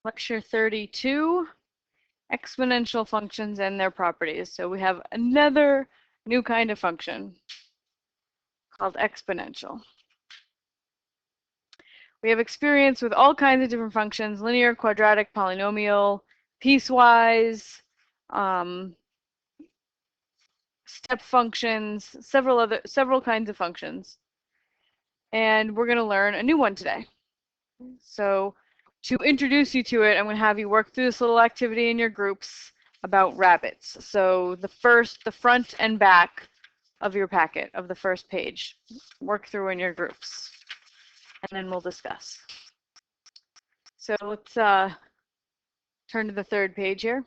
Lecture 32, exponential functions and their properties. So we have another new kind of function called exponential. We have experience with all kinds of different functions: linear, quadratic, polynomial, piecewise, step functions, several kinds of functions. And we're going to learn a new one today. So to introduce you to it, I'm going to have you work through this little activity in your groups about rabbits. So the front and back of your packet, of the first page, work through in your groups, and then we'll discuss. So let's turn to the third page here.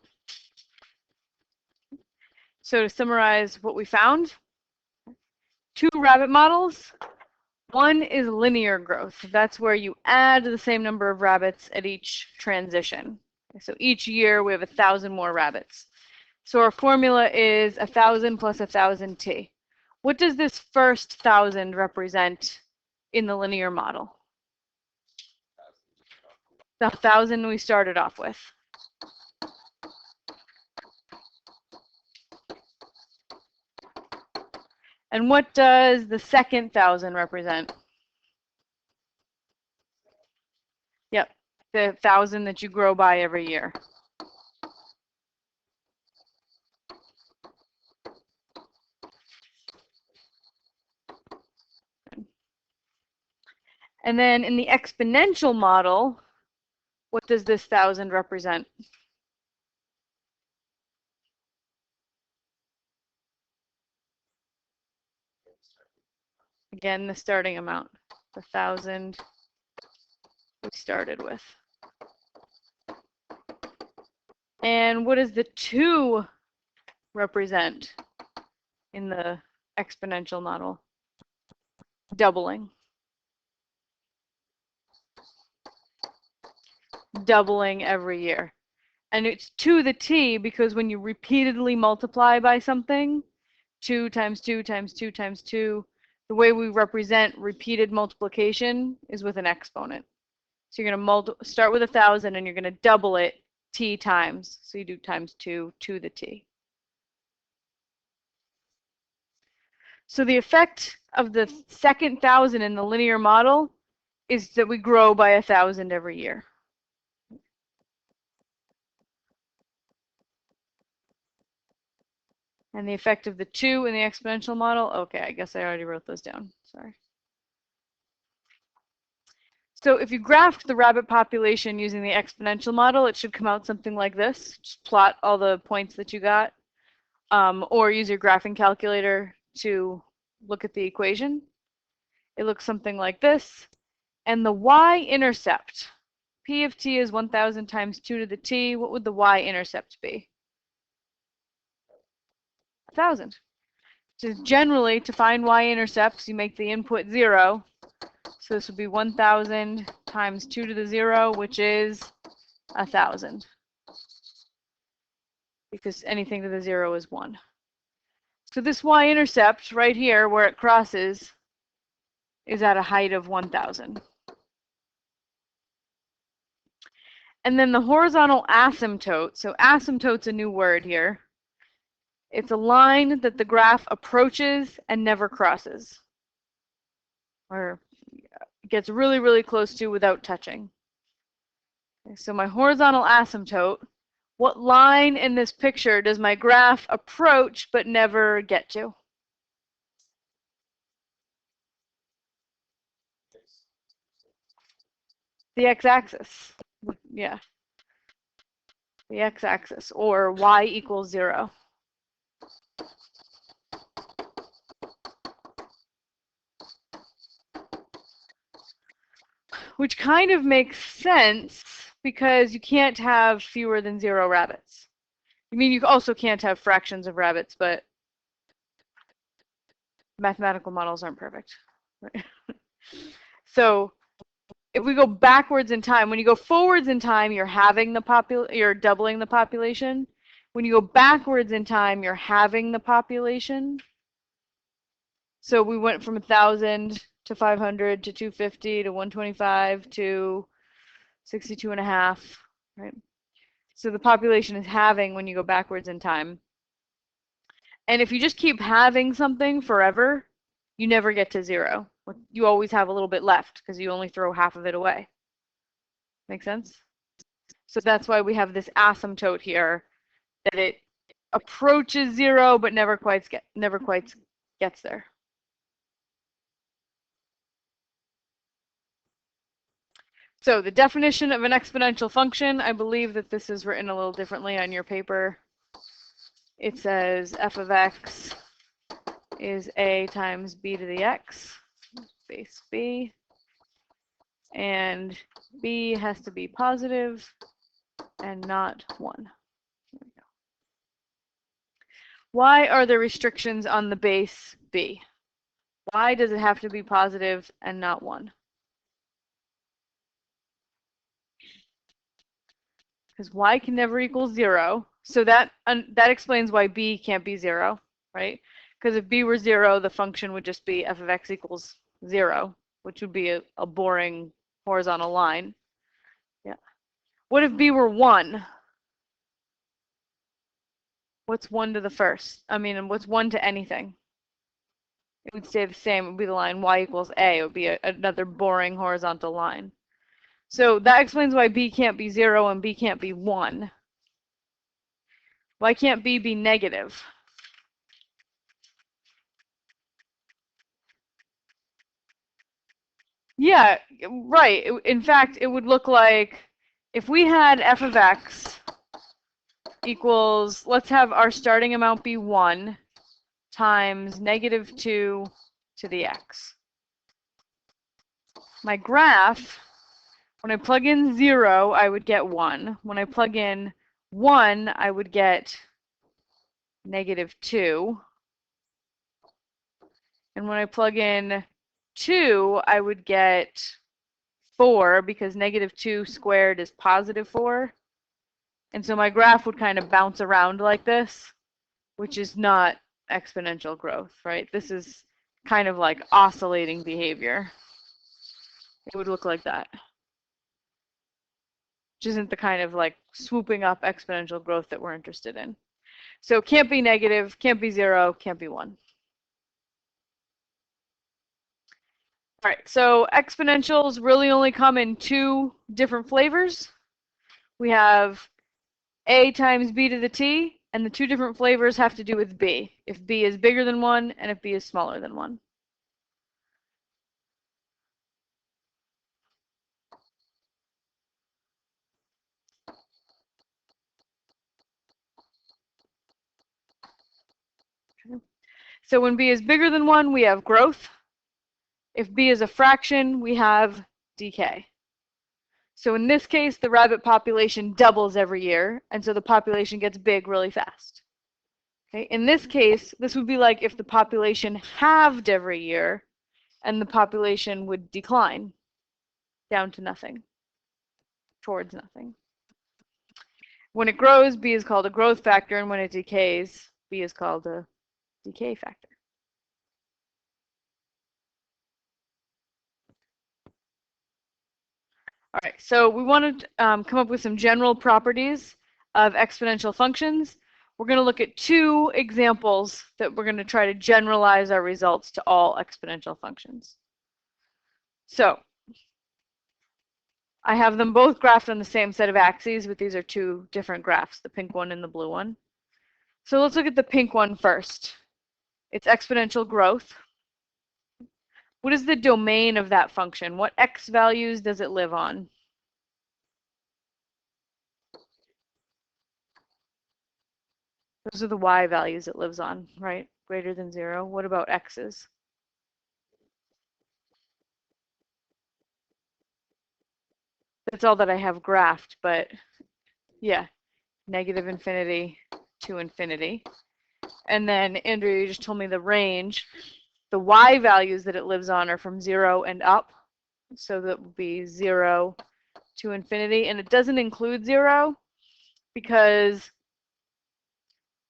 So to summarize what we found, 2 rabbit models. One is linear growth. That's where you add the same number of rabbits at each transition. So each year we have 1,000 more rabbits. So our formula is 1,000 plus 1,000 t. What does this first 1,000 represent in the linear model? The 1,000 we started off with. And what does the second 1,000 represent? Yep, the 1,000 that you grow by every year. And then in the exponential model, what does this 1,000 represent? Again, the starting amount, the 1,000 we started with. And what does the 2 represent in the exponential model? Doubling. Doubling every year. And it's to the t because when you repeatedly multiply by something, 2 times 2 times 2 times 2, the way we represent repeated multiplication is with an exponent. So you're going to start with 1,000 and you're going to double it t times. So you do times 2 to the t. So the effect of the second 1,000 in the linear model is that we grow by 1,000 every year. And the effect of the 2 in the exponential model, okay, I guess I already wrote those down. Sorry. So if you graphed the rabbit population using the exponential model, it should come out something like this. Just plot all the points that you got, or use your graphing calculator to look at the equation. It looks something like this. And the y-intercept, p of t is 1,000 times 2 to the t. What would the y-intercept be? 1,000. Just generally, to find y-intercepts, you make the input 0. So this would be 1,000 times 2 to the 0, which is 1,000. Because anything to the 0 is 1. So this y-intercept right here, where it crosses, is at a height of 1,000. And then the horizontal asymptote, so asymptote's a new word here. It's a line that the graph approaches and never crosses, or gets really, really close to without touching. Okay, so my horizontal asymptote, what line in this picture does my graph approach but never get to? The x-axis. Yeah. The x-axis, or y equals 0. Which kind of makes sense because you can't have fewer than 0 rabbits. I mean, you also can't have fractions of rabbits, but mathematical models aren't perfect. Right? So if we go backwards in time, when you go forwards in time, you're doubling the population. When you go backwards in time, you're halving the population. So we went from 1,000 to 500 to 250 to 125 to 62.5. right? So the population is halving when you go backwards in time. And if you just keep having something forever, you never get to zero. You always have a little bit left because you only throw half of it away. Make sense? So that's why we have this asymptote here, that it approaches zero but never quite gets there. So the definition of an exponential function, I believe that this is written a little differently on your paper. It says f of x is a times b to the x, base b, and b has to be positive and not 1. There we go. Why are there restrictions on the base b? Why does it have to be positive and not 1? Because y can never equal 0. So that explains why b can't be 0, right? Because if b were 0, the function would just be f of x equals 0, which would be a boring horizontal line. Yeah. What if b were 1? What's 1 to the first? I mean, what's 1 to anything? It would stay the same. It would be the line y equals a. It would be another boring horizontal line. So that explains why b can't be 0 and b can't be 1. Why can't b be negative? Yeah, right. In fact, it would look like if we had f of x equals, let's have our starting amount be 1 times negative 2 to the x. My graph, when I plug in 0, I would get 1. When I plug in 1, I would get negative 2. And when I plug in 2, I would get 4 because negative 2 squared is positive 4. And so my graph would kind of bounce around like this, which is not exponential growth, right? This is kind of like oscillating behavior. It would look like that, which isn't the kind of like swooping up exponential growth that we're interested in. So can't be negative, can't be 0, can't be 1. All right, so exponentials really only come in 2 different flavors. We have a times b to the t, and the 2 different flavors have to do with b. If b is bigger than 1 and if b is smaller than 1. So when b is bigger than 1, we have growth. If b is a fraction, we have decay. So in this case, the rabbit population doubles every year, and so the population gets big really fast. Okay? In this case, this would be like if the population halved every year, and the population would decline down to nothing, towards nothing. When it grows, b is called a growth factor, and when it decays, b is called a decay factor. All right, so we want to come up with some general properties of exponential functions. We're going to look at 2 examples that we're going to try to generalize our results to all exponential functions. So I have them both graphed on the same set of axes, but these are 2 different graphs, the pink one and the blue one. So let's look at the pink one first. It's exponential growth. What is the domain of that function? What x values does it live on? Those are the y values it lives on, right? Greater than 0. What about x's? That's all that I have graphed, but yeah, negative infinity to infinity. And then, Andrew, you just told me the range. The y values that it lives on are from 0 and up. So that would be 0 to infinity. And it doesn't include 0 because,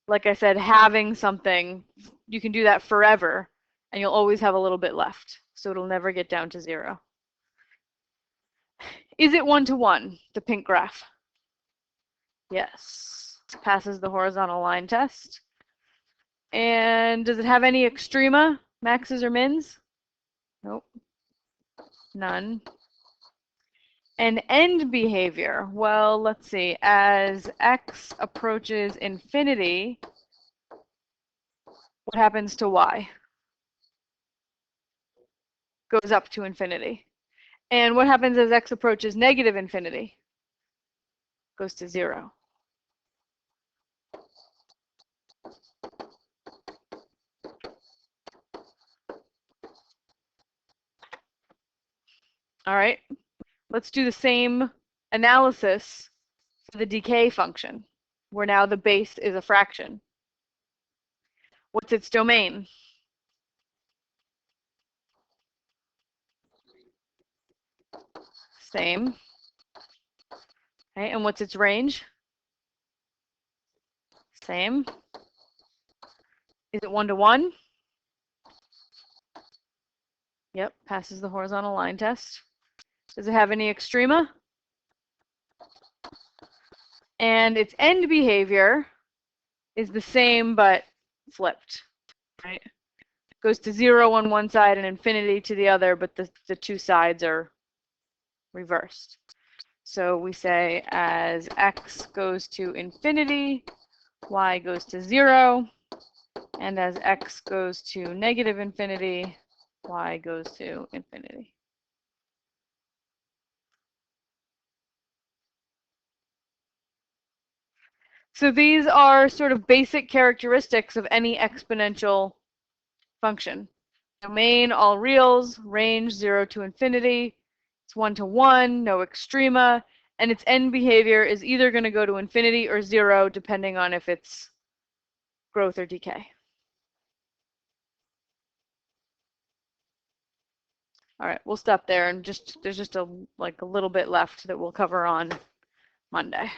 like I said, having something, you can do that forever, and you'll always have a little bit left. So it'll never get down to 0. Is it 1 to 1, the pink graph? Yes. Passes the horizontal line test. And does it have any extrema, maxes or mins? Nope. None. And end behavior. Well, let's see. As x approaches infinity, what happens to y? Goes up to infinity. And what happens as x approaches negative infinity? Goes to 0. All right. Let's do the same analysis for the decay function, where now the base is a fraction. What's its domain? Same. Okay, and what's its range? Same. Is it 1 to 1? Yep, passes the horizontal line test. Does it have any extrema? And its end behavior is the same but flipped, right? Goes to 0 on one side and infinity to the other, but the two sides are reversed. So we say as x goes to infinity, y goes to 0, and as x goes to negative infinity, y goes to infinity. So these are sort of basic characteristics of any exponential function. Domain, all reals, range 0 to infinity, it's 1 to 1, no extrema, and its end behavior is either going to go to infinity or 0, depending on if it's growth or decay. All right, we'll stop there, and there's just a little bit left that we'll cover on Monday.